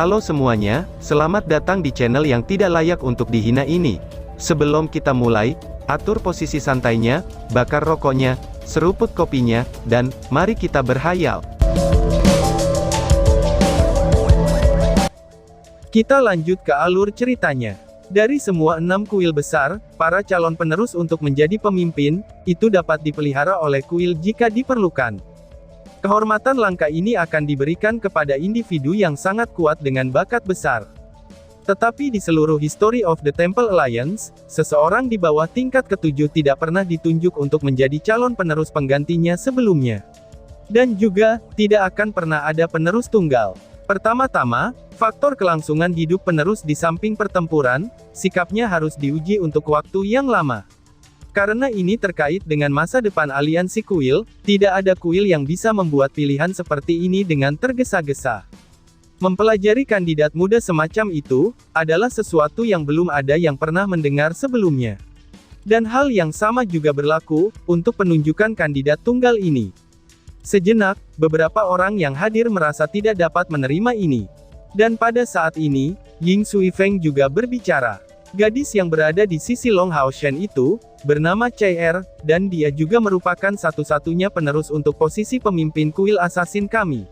Halo semuanya, selamat datang di channel yang tidak layak untuk dihina ini. Sebelum kita mulai, atur posisi santainya, bakar rokoknya, seruput kopinya, dan mari kita berhayal. Kita lanjut ke alur ceritanya. Dari semua 6 kuil besar, para calon penerus untuk menjadi pemimpin, itu dapat dipelihara oleh kuil jika diperlukan. Kehormatan langka ini akan diberikan kepada individu yang sangat kuat dengan bakat besar. Tetapi di seluruh History of the Temple Alliance, seseorang di bawah tingkat ke-7 tidak pernah ditunjuk untuk menjadi calon penerus penggantinya sebelumnya. Dan juga, tidak akan pernah ada penerus tunggal. Pertama-tama, faktor kelangsungan hidup penerus di samping pertempuran, sikapnya harus diuji untuk waktu yang lama. Karena ini terkait dengan masa depan aliansi kuil, tidak ada kuil yang bisa membuat pilihan seperti ini dengan tergesa-gesa. Mempelajari kandidat muda semacam itu, adalah sesuatu yang belum ada yang pernah mendengar sebelumnya. Dan hal yang sama juga berlaku, untuk penunjukan kandidat tunggal ini. Sejenak, beberapa orang yang hadir merasa tidak dapat menerima ini. Dan pada saat ini, Ying Suifeng juga berbicara. Gadis yang berada di sisi Long Hao Shen itu, bernama Chai Er, dan dia juga merupakan satu-satunya penerus untuk posisi pemimpin kuil assassin kami.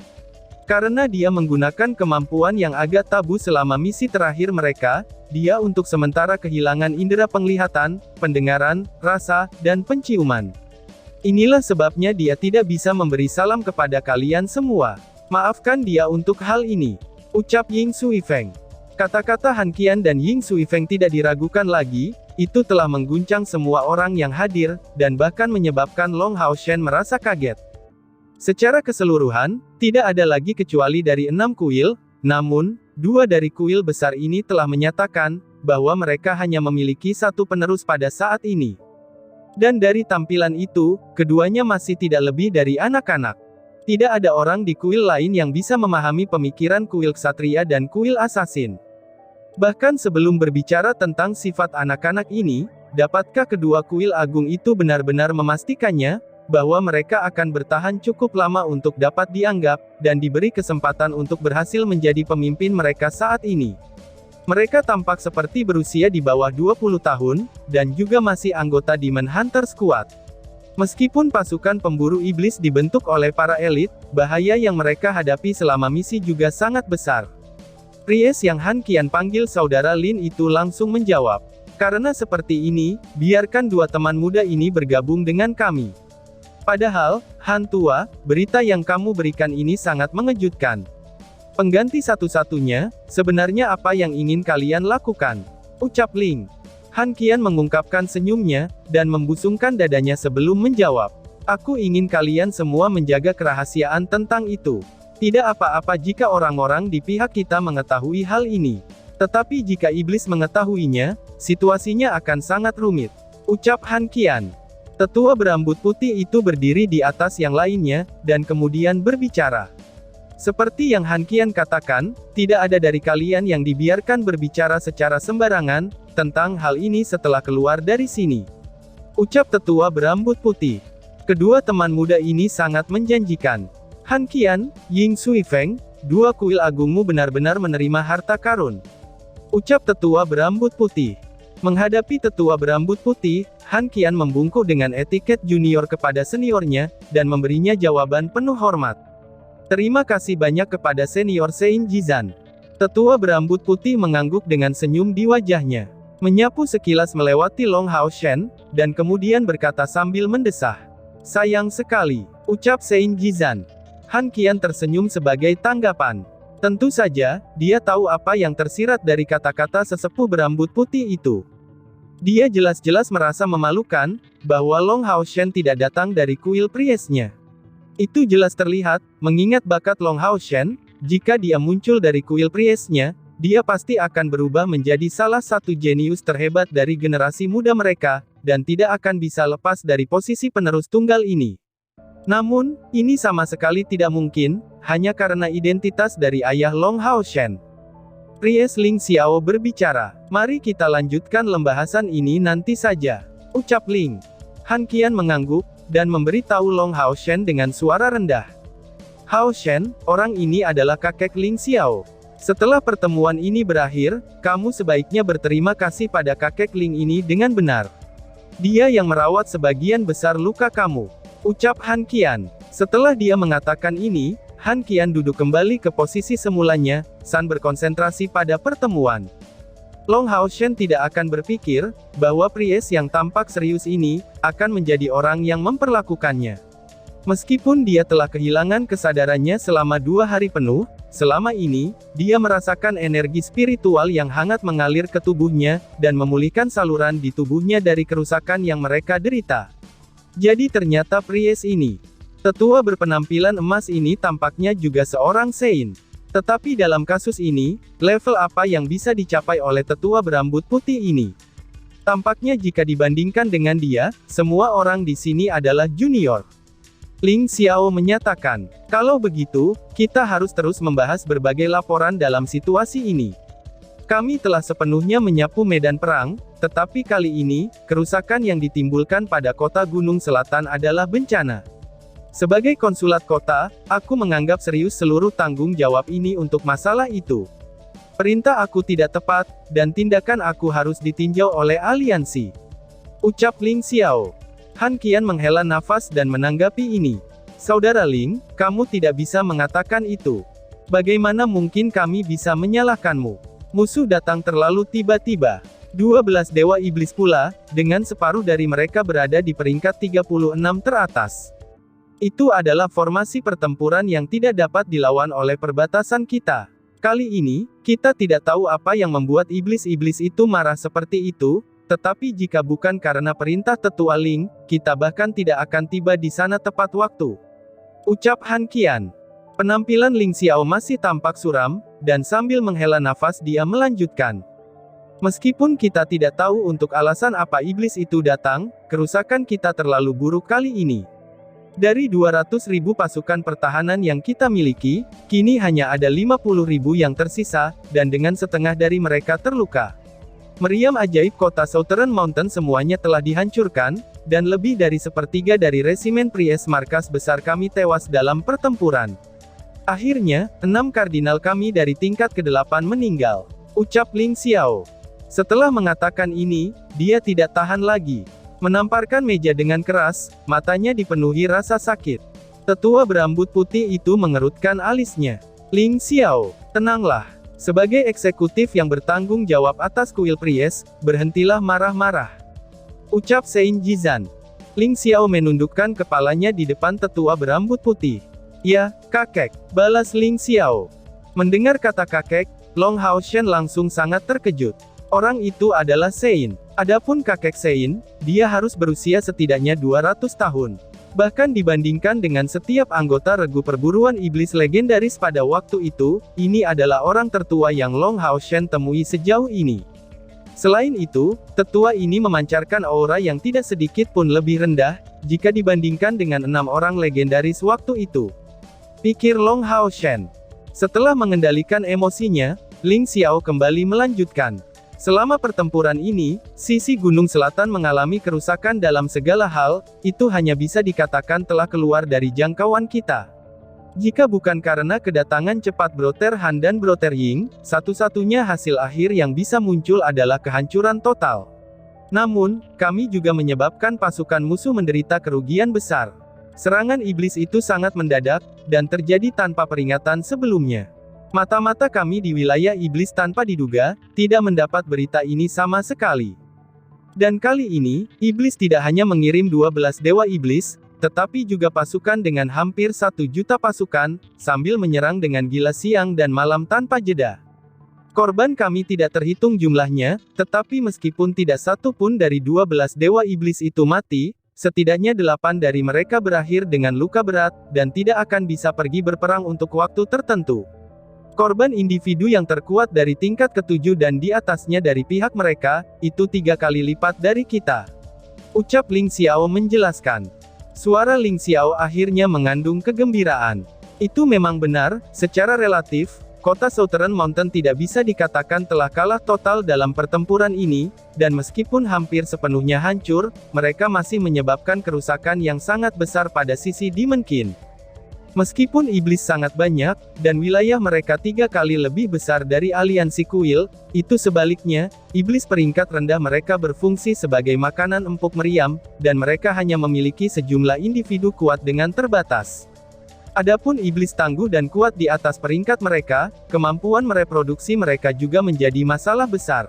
Karena dia menggunakan kemampuan yang agak tabu selama misi terakhir mereka, dia untuk sementara kehilangan indera penglihatan, pendengaran, rasa, dan penciuman. Inilah sebabnya dia tidak bisa memberi salam kepada kalian semua. Maafkan dia untuk hal ini, ucap Ying Suifeng. Kata-kata Han Qian dan Ying Suifeng tidak diragukan lagi, itu telah mengguncang semua orang yang hadir, dan bahkan menyebabkan Long Hao Shen merasa kaget. Secara keseluruhan, tidak ada lagi kecuali dari 6 kuil, namun, 2 dari kuil besar ini telah menyatakan, bahwa mereka hanya memiliki satu penerus pada saat ini. Dan dari tampilan itu, keduanya masih tidak lebih dari anak-anak. Tidak ada orang di kuil lain yang bisa memahami pemikiran kuil ksatria dan kuil assassin. Bahkan sebelum berbicara tentang sifat anak-anak ini, dapatkah kedua kuil agung itu benar-benar memastikannya, bahwa mereka akan bertahan cukup lama untuk dapat dianggap, dan diberi kesempatan untuk berhasil menjadi pemimpin mereka saat ini? Mereka tampak seperti berusia di bawah 20 tahun, dan juga masih anggota Demon Hunter Squad. Meskipun pasukan pemburu iblis dibentuk oleh para elit, bahaya yang mereka hadapi selama misi juga sangat besar. Pries yang Han Qian panggil saudara Lin itu langsung menjawab. Karena seperti ini, biarkan 2 teman muda ini bergabung dengan kami. Padahal, Han tua, berita yang kamu berikan ini sangat mengejutkan. Pengganti satu-satunya, sebenarnya apa yang ingin kalian lakukan? Ucap Ling. Han Qian mengungkapkan senyumnya, dan membusungkan dadanya sebelum menjawab. Aku ingin kalian semua menjaga kerahasiaan tentang itu. Tidak apa-apa jika orang-orang di pihak kita mengetahui hal ini. Tetapi jika iblis mengetahuinya, situasinya akan sangat rumit. Ucap Han Qian. Tetua berambut putih itu berdiri di atas yang lainnya, dan kemudian berbicara. Seperti yang Han Qian katakan, tidak ada dari kalian yang dibiarkan berbicara secara sembarangan, tentang hal ini setelah keluar dari sini. Ucap tetua berambut putih. Kedua teman muda ini sangat menjanjikan. Han Qian, Ying Suifeng, 2 kuil agungmu benar-benar menerima harta karun. Ucap tetua berambut putih. Menghadapi tetua berambut putih, Han Qian membungkuk dengan etiket junior kepada seniornya, dan memberinya jawaban penuh hormat. Terima kasih banyak kepada senior Sein Jizan. Tetua berambut putih mengangguk dengan senyum di wajahnya. Menyapu sekilas melewati Long Hao Shen, dan kemudian berkata sambil mendesah. Sayang sekali, ucap Sein Jizan. Han Qian tersenyum sebagai tanggapan. Tentu saja, dia tahu apa yang tersirat dari kata-kata sesepuh berambut putih itu. Dia jelas-jelas merasa memalukan, bahwa Long Hao Shen tidak datang dari kuil priesnya. Itu jelas terlihat, mengingat bakat Long Hao Shen, jika dia muncul dari kuil priesnya, dia pasti akan berubah menjadi salah satu jenius terhebat dari generasi muda mereka, dan tidak akan bisa lepas dari posisi penerus tunggal ini. Namun, ini sama sekali tidak mungkin, hanya karena identitas dari ayah Long Hao Shen. Pries Ling Xiao berbicara. Mari kita lanjutkan pembahasan ini nanti saja. Ucap Ling. Han Qian mengangguk, dan memberitahu Long Hao Shen dengan suara rendah. Hao Shen, orang ini adalah kakek Ling Xiao. Setelah pertemuan ini berakhir, kamu sebaiknya berterima kasih pada kakek Ling ini dengan benar. Dia yang merawat sebagian besar luka kamu. Ucap Han Qian. Setelah dia mengatakan ini, Han Qian duduk kembali ke posisi semulanya, San berkonsentrasi pada pertemuan. Long Haoshen tidak akan berpikir, bahwa pries yang tampak serius ini, akan menjadi orang yang memperlakukannya. Meskipun dia telah kehilangan kesadarannya selama 2 hari penuh, selama ini, dia merasakan energi spiritual yang hangat mengalir ke tubuhnya, dan memulihkan saluran di tubuhnya dari kerusakan yang mereka derita. Jadi ternyata pries ini, tetua berpenampilan emas ini tampaknya juga seorang Sein. Tetapi dalam kasus ini, level apa yang bisa dicapai oleh tetua berambut putih ini? Tampaknya jika dibandingkan dengan dia, semua orang di sini adalah junior. Ling Xiao menyatakan, kalau begitu, kita harus terus membahas berbagai laporan dalam situasi ini. Kami telah sepenuhnya menyapu medan perang, tetapi kali ini, kerusakan yang ditimbulkan pada kota Gunung Selatan adalah bencana. Sebagai konsulat kota, aku menganggap serius seluruh tanggung jawab ini untuk masalah itu. Perintah aku tidak tepat, dan tindakan aku harus ditinjau oleh aliansi. Ucap Ling Xiao. Han Qian menghela nafas dan menanggapi ini. Saudara Ling, kamu tidak bisa mengatakan itu. Bagaimana mungkin kami bisa menyalahkanmu? Musuh datang terlalu tiba-tiba. 12 dewa iblis pula, dengan separuh dari mereka berada di peringkat 36 teratas. Itu adalah formasi pertempuran yang tidak dapat dilawan oleh perbatasan kita. Kali ini, kita tidak tahu apa yang membuat iblis-iblis itu marah seperti itu, tetapi jika bukan karena perintah tetua Ling, kita bahkan tidak akan tiba di sana tepat waktu. Ucap Han Qian. Penampilan Ling Xiao masih tampak suram, dan sambil menghela nafas dia melanjutkan. Meskipun kita tidak tahu untuk alasan apa iblis itu datang, kerusakan kita terlalu buruk kali ini. Dari 200.000 pasukan pertahanan yang kita miliki, kini hanya ada 50.000 yang tersisa, dan dengan setengah dari mereka terluka. Meriam ajaib kota Southern Mountain semuanya telah dihancurkan, dan lebih dari sepertiga dari resimen pries markas besar kami tewas dalam pertempuran. Akhirnya, 6 kardinal kami dari tingkat ke-8 meninggal. Ucap Ling Xiao. Setelah mengatakan ini, dia tidak tahan lagi. Menamparkan meja dengan keras, matanya dipenuhi rasa sakit. Tetua berambut putih itu mengerutkan alisnya. Ling Xiao, tenanglah. Sebagai eksekutif yang bertanggung jawab atas kuil pries, berhentilah marah-marah. Ucap Sein Jizan. Ling Xiao menundukkan kepalanya di depan tetua berambut putih. Ya, kakek, balas Ling Xiao. Mendengar kata kakek, Long Haoshen langsung sangat terkejut. Orang itu adalah Sein. Adapun kakek Sein, dia harus berusia setidaknya 200 tahun. Bahkan dibandingkan dengan setiap anggota regu perburuan iblis legendaris pada waktu itu, ini adalah orang tertua yang Long Haoshen temui sejauh ini. Selain itu, tetua ini memancarkan aura yang tidak sedikit pun lebih rendah, jika dibandingkan dengan 6 orang legendaris waktu itu. Pikir Long Haoshen. Setelah mengendalikan emosinya, Ling Xiao kembali melanjutkan. Selama pertempuran ini, sisi Gunung Selatan mengalami kerusakan dalam segala hal, itu hanya bisa dikatakan telah keluar dari jangkauan kita. Jika bukan karena kedatangan cepat Brother Han dan Brother Ying, satu-satunya hasil akhir yang bisa muncul adalah kehancuran total. Namun, kami juga menyebabkan pasukan musuh menderita kerugian besar. Serangan iblis itu sangat mendadak, dan terjadi tanpa peringatan sebelumnya. Mata-mata kami di wilayah iblis tanpa diduga, tidak mendapat berita ini sama sekali. Dan kali ini, iblis tidak hanya mengirim 12 dewa iblis, tetapi juga pasukan dengan hampir 1 juta pasukan, sambil menyerang dengan gila siang dan malam tanpa jeda. Korban kami tidak terhitung jumlahnya, tetapi meskipun tidak satu pun dari 12 dewa iblis itu mati, setidaknya 8 dari mereka berakhir dengan luka berat, dan tidak akan bisa pergi berperang untuk waktu tertentu. Korban individu yang terkuat dari tingkat ke-7 dan di atasnya dari pihak mereka, itu 3 kali lipat dari kita. Ucap Ling Xiao menjelaskan. Suara Ling Xiao akhirnya mengandung kegembiraan. Itu memang benar, secara relatif, kota Southern Mountain tidak bisa dikatakan telah kalah total dalam pertempuran ini, dan meskipun hampir sepenuhnya hancur, mereka masih menyebabkan kerusakan yang sangat besar pada sisi Demon King. Meskipun iblis sangat banyak, dan wilayah mereka 3 kali lebih besar dari aliansi kuil, itu sebaliknya, iblis peringkat rendah mereka berfungsi sebagai makanan empuk meriam, dan mereka hanya memiliki sejumlah individu kuat dengan terbatas. Adapun iblis tangguh dan kuat di atas peringkat mereka, kemampuan mereproduksi mereka juga menjadi masalah besar.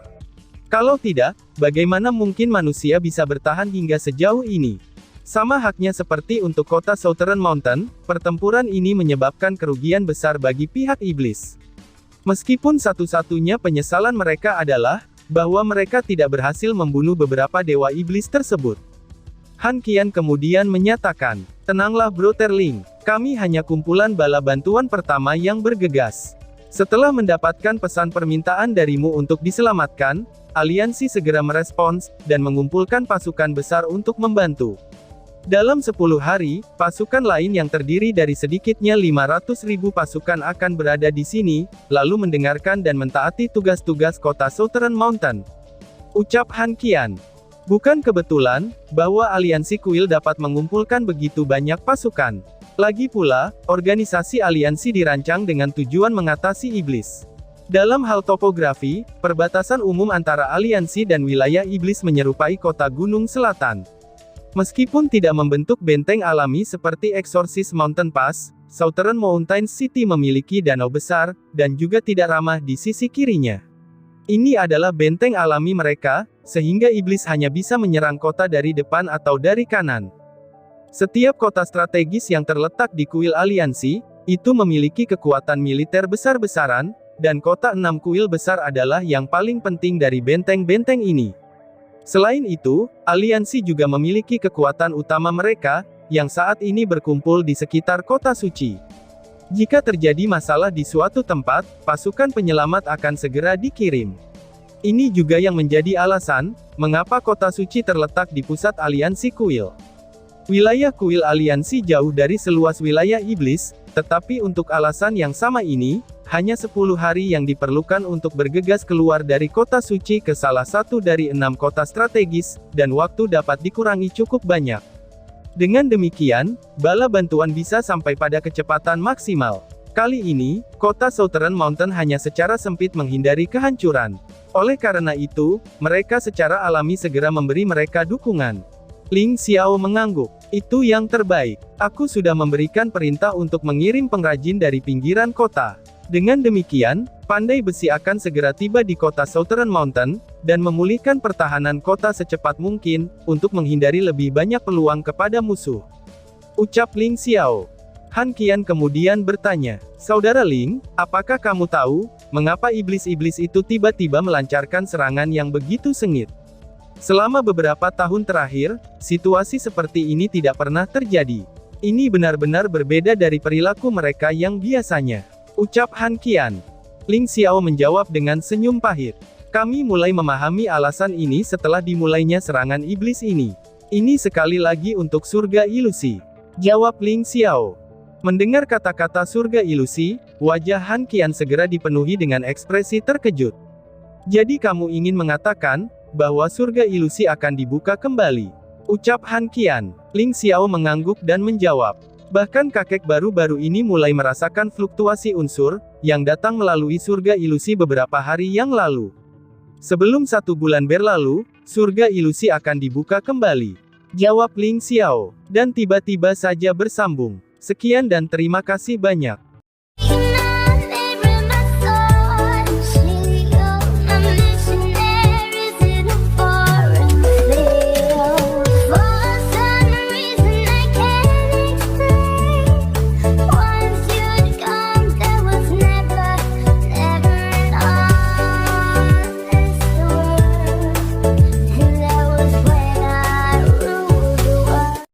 Kalau tidak, bagaimana mungkin manusia bisa bertahan hingga sejauh ini? Sama haknya seperti untuk kota Southern Mountain, pertempuran ini menyebabkan kerugian besar bagi pihak iblis. Meskipun satu-satunya penyesalan mereka adalah, bahwa mereka tidak berhasil membunuh beberapa dewa iblis tersebut. Han Qian kemudian menyatakan, "Tenanglah Brotherling, kami hanya kumpulan bala bantuan pertama yang bergegas. Setelah mendapatkan pesan permintaan darimu untuk diselamatkan, aliansi segera merespons, dan mengumpulkan pasukan besar untuk membantu. Dalam 10 hari, pasukan lain yang terdiri dari sedikitnya 500.000 pasukan akan berada di sini, lalu mendengarkan dan mentaati tugas-tugas kota Southern Mountain," ucap Han Qian. Bukan kebetulan, bahwa aliansi kuil dapat mengumpulkan begitu banyak pasukan. Lagi pula, organisasi aliansi dirancang dengan tujuan mengatasi iblis. Dalam hal topografi, perbatasan umum antara aliansi dan wilayah iblis menyerupai kota Gunung Selatan. Meskipun tidak membentuk benteng alami seperti Exorcist Mountain Pass, Southern Mountain City memiliki danau besar, dan juga tidak ramah di sisi kirinya. Ini adalah benteng alami mereka, sehingga iblis hanya bisa menyerang kota dari depan atau dari kanan. Setiap kota strategis yang terletak di kuil aliansi, itu memiliki kekuatan militer besar-besaran, dan kota 6 kuil besar adalah yang paling penting dari benteng-benteng ini. Selain itu, aliansi juga memiliki kekuatan utama mereka, yang saat ini berkumpul di sekitar kota suci. Jika terjadi masalah di suatu tempat, pasukan penyelamat akan segera dikirim. Ini juga yang menjadi alasan, mengapa kota suci terletak di pusat aliansi kuil. Wilayah kuil aliansi jauh dari seluas wilayah iblis, tetapi untuk alasan yang sama ini, hanya 10 hari yang diperlukan untuk bergegas keluar dari kota suci ke salah satu dari 6 kota strategis, dan waktu dapat dikurangi cukup banyak. Dengan demikian, bala bantuan bisa sampai pada kecepatan maksimal. Kali ini, kota Southern Mountain hanya secara sempit menghindari kehancuran. Oleh karena itu, mereka secara alami segera memberi mereka dukungan. Ling Xiao mengangguk. "Itu yang terbaik. Aku sudah memberikan perintah untuk mengirim pengrajin dari pinggiran kota. Dengan demikian, pandai besi akan segera tiba di kota Southern Mountain, dan memulihkan pertahanan kota secepat mungkin, untuk menghindari lebih banyak peluang kepada musuh," ucap Ling Xiao. Han Qian kemudian bertanya, "Saudara Ling, apakah kamu tahu, mengapa iblis-iblis itu tiba-tiba melancarkan serangan yang begitu sengit? Selama beberapa tahun terakhir, situasi seperti ini tidak pernah terjadi. Ini benar-benar berbeda dari perilaku mereka yang biasanya," ucap Han Qian. Ling Xiao menjawab dengan senyum pahit. "Kami mulai memahami alasan ini setelah dimulainya serangan iblis ini. Ini sekali lagi untuk surga ilusi," jawab Ling Xiao. Mendengar kata-kata surga ilusi, wajah Han Qian segera dipenuhi dengan ekspresi terkejut. "Jadi kamu ingin mengatakan, bahwa surga ilusi akan dibuka kembali?" ucap Han Qian. Ling Xiao mengangguk dan menjawab, "Bahkan kakek baru-baru ini mulai merasakan fluktuasi unsur, yang datang melalui surga ilusi beberapa hari yang lalu. Sebelum 1 bulan berlalu, surga ilusi akan dibuka kembali," jawab Ling Xiao. Dan tiba-tiba saja bersambung, "Sekian dan terima kasih banyak."